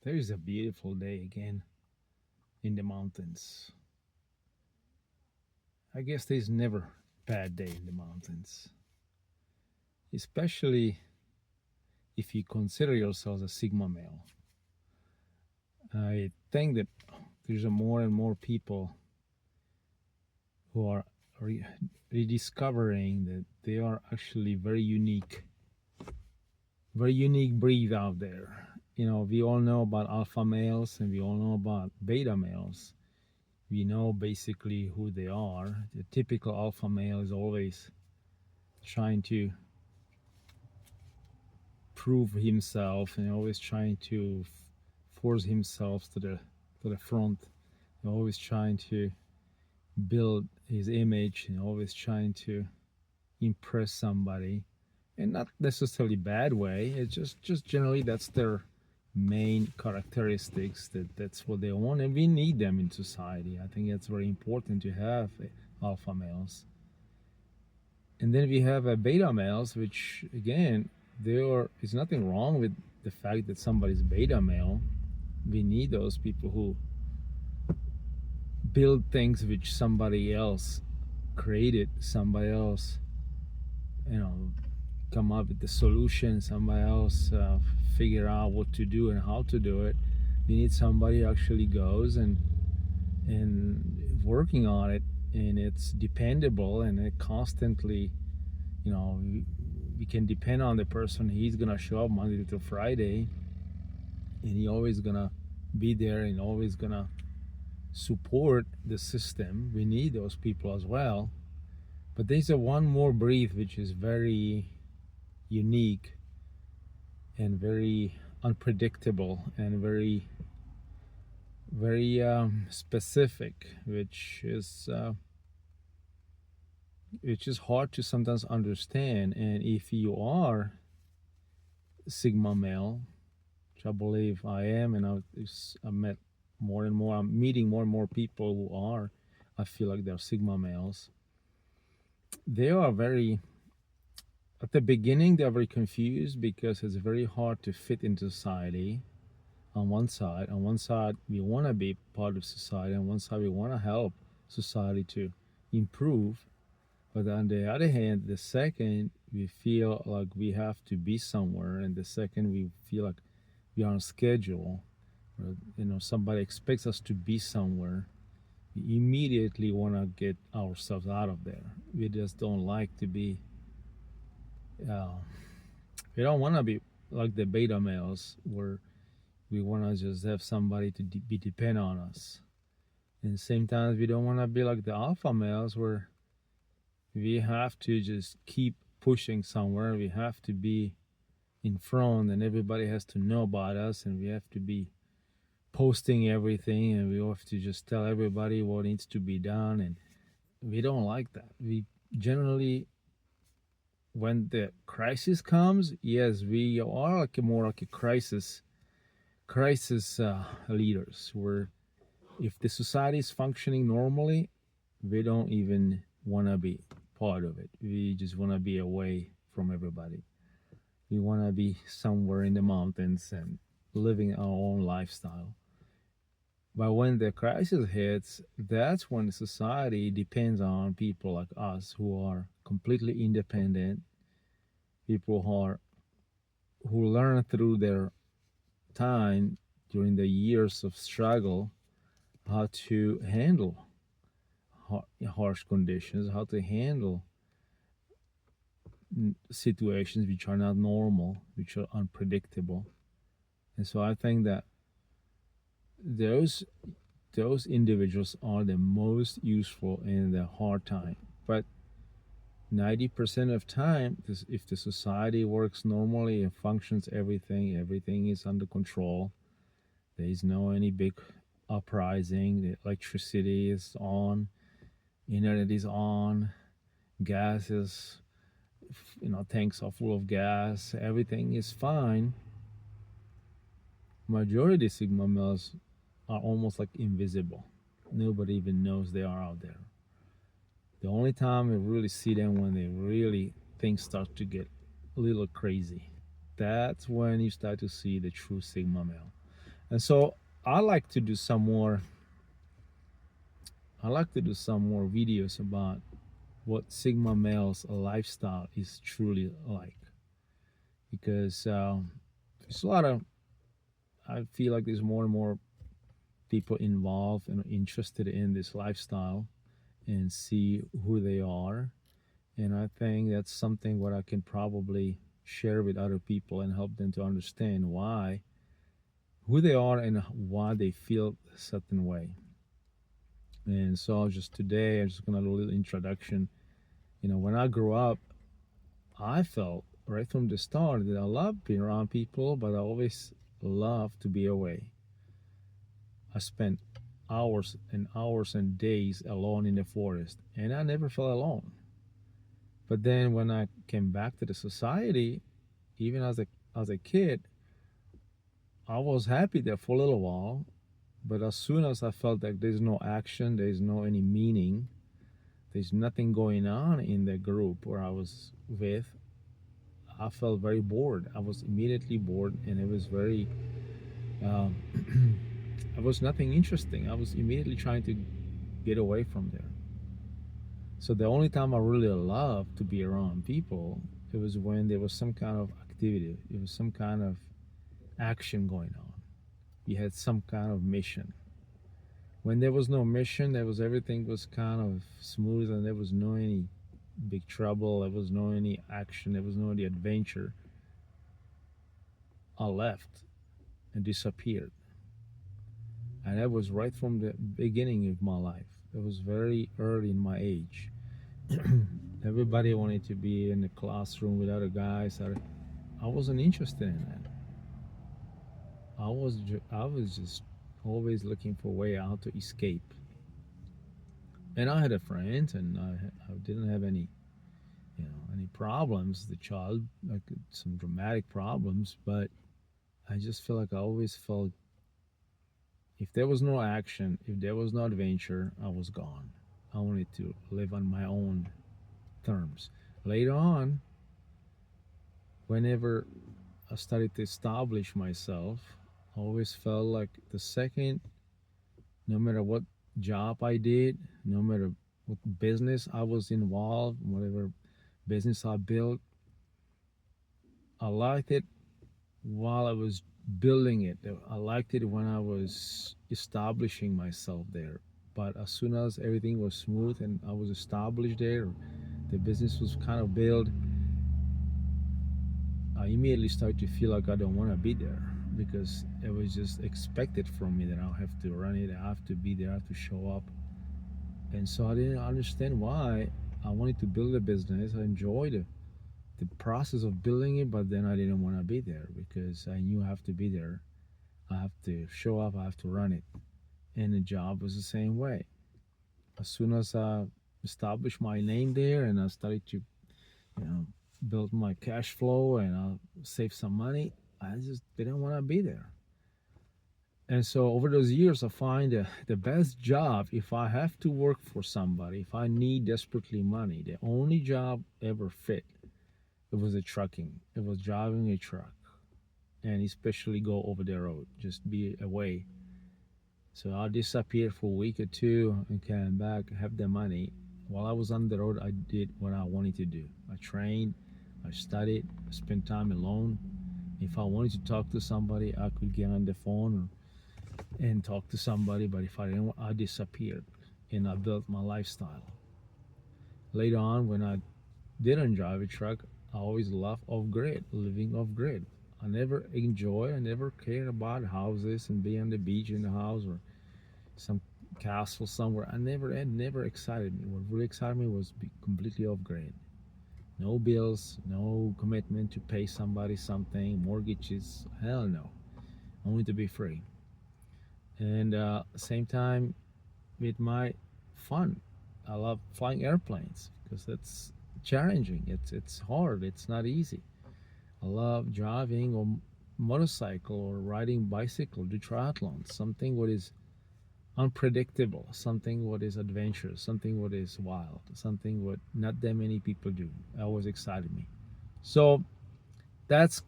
There is a beautiful day again in the mountains. I guess there's never a bad day in the mountains, especially if you consider yourself a Sigma male. I think that there's a more and more people who are re- rediscovering that they are actually very unique breed out there. We all know about alpha males and we all know about beta males. We know basically who they are. The typical alpha male is always trying to prove himself and always trying to force himself to the front, and always trying to build his image and always trying to impress somebody, and not necessarily bad way. It's just generally that's their main characteristics. That's what they want, and we need them in society. I think it's very important to have alpha males. And then we have a beta males, which again, there is nothing wrong with the fact that somebody's beta male. We need those people who build things which somebody else created, somebody else, you know, come up with the solution, somebody else figure out what to do and how to do it. We need somebody who actually goes and working on it, and it's dependable, and it constantly, we can depend on the person. He's gonna show up Monday to Friday, and he always gonna be there and always gonna support the system. We need those people as well. But there's a one more breed which is very unique and very unpredictable and very specific, which is hard to sometimes understand. And if you are Sigma male, which I believe I am, and I met more and more, I'm meeting more and more people who are, I feel like they're Sigma males. They are very, at the beginning, they're very confused because it's very hard to fit into society. On one side, we want to be part of society. On one side, we want to help society to improve. But on the other hand, the second we feel like we have to be somewhere, and the second we feel like we are on schedule, or somebody expects us to be somewhere, we immediately want to get ourselves out of there. We just don't like to be. Uh, we don't want to be like the beta males, where we want to just have somebody to be depend on us. And same time, we don't want to be like the alpha males, where we have to just keep pushing somewhere. We have to be in front, and everybody has to know about us, and we have to be posting everything, and we have to just tell everybody what needs to be done. And we don't like that. We generally, when the crisis comes, yes, we are like more like a crisis leaders, where if the society is functioning normally, we don't even want to be part of it. We just want to be away from everybody. We want to be somewhere in the mountains and living our own lifestyle. But when the crisis hits, that's when society depends on people like us, who are completely independent, people who learn through their time during the years of struggle how to handle harsh conditions, how to handle situations which are not normal, which are unpredictable. And so I think that those those individuals are the most useful in the hard time. But 90% of time, if the society works normally and functions, everything is under control. There is no any big uprising. The electricity is on, internet is on, gas is, tanks are full of gas, everything is fine. Majority Sigma males are almost like invisible. Nobody even knows they are out there. The only time we really see them when they really things start to get a little crazy. That's when you start to see the true Sigma male. And so I like to do some more. I like to do some more videos about what Sigma males lifestyle is truly like, because there's a lot of. I feel like there's more and more people involved and interested in this lifestyle and see who they are. And I think that's something what I can probably share with other people and help them to understand why, who they are, and why they feel a certain way. And so just today, I'm just gonna do a little introduction. When I grew up, I felt right from the start that I love being around people, but I always loved to be away. I spent hours and hours and days alone in the forest, and I never felt alone. But then when I came back to the society, even as a kid, I was happy there for a little while. But as soon as I felt that there's no action, there's no any meaning, there's nothing going on in the group where I was with, I felt very bored. I was immediately bored, and it was very, um, it was nothing interesting. I was immediately trying to get away from there. So the only time I really loved to be around people, it was when there was some kind of activity, it was some kind of action going on. You had some kind of mission. When there was no mission, there was everything was kind of smooth, and there was no any big trouble. There was no any action. There was no any adventure. I left and disappeared, and that was right from the beginning of my life. It was very early in my age. Everybody wanted to be in the classroom with other guys. I wasn't interested in that. I was just always looking for a way out to escape. And I had a friend, and I didn't have any problems. The child, like some dramatic problems, but I just feel like I always felt if there was no action, if there was no adventure, I was gone. I wanted to live on my own terms. Later on, whenever I started to establish myself, I always felt like the second, no matter what job I did, no matter what business I was involved, whatever business I built, I liked it while I was building it. I liked it when I was establishing myself there. But as soon as everything was smooth and I was established there, the business was kind of built, I immediately started to feel like I don't want to be there, because it was just expected from me that I have to run it, I have to be there, I have to show up. And so I didn't understand why I wanted to build a business. I enjoyed the process of building it, but then I didn't want to be there because I knew I have to be there. I have to show up, I have to run it. And the job was the same way. As soon as I established my name there and I started to, build my cash flow and I save some money, I just didn't want to be there. And so over those years, I find the best job, if I have to work for somebody, if I need desperately money, the only job ever fit, it was a trucking. It was driving a truck, and especially go over the road, just be away. So I disappeared for a week or two and came back, have the money. While I was on the road, I did what I wanted to do. I trained, I studied, I spent time alone. If I wanted to talk to somebody, I could get on the phone and talk to somebody, but if I didn't, I disappeared and I built my lifestyle. Later on, when I didn't drive a truck, I always loved off grid, living off grid. I never cared about houses and being on the beach in the house or some castle somewhere. It never excited me. What really excited me was be completely off grid. No bills, no commitment to pay somebody something, mortgages, hell no. Only to be free. And same time with my fun. I love flying airplanes because it's challenging. It's hard. It's not easy. I love driving or motorcycle or riding bicycle, do triathlon, something what is unpredictable, something what is adventurous, something what is wild, something what not that many people do. That always excited me. So that's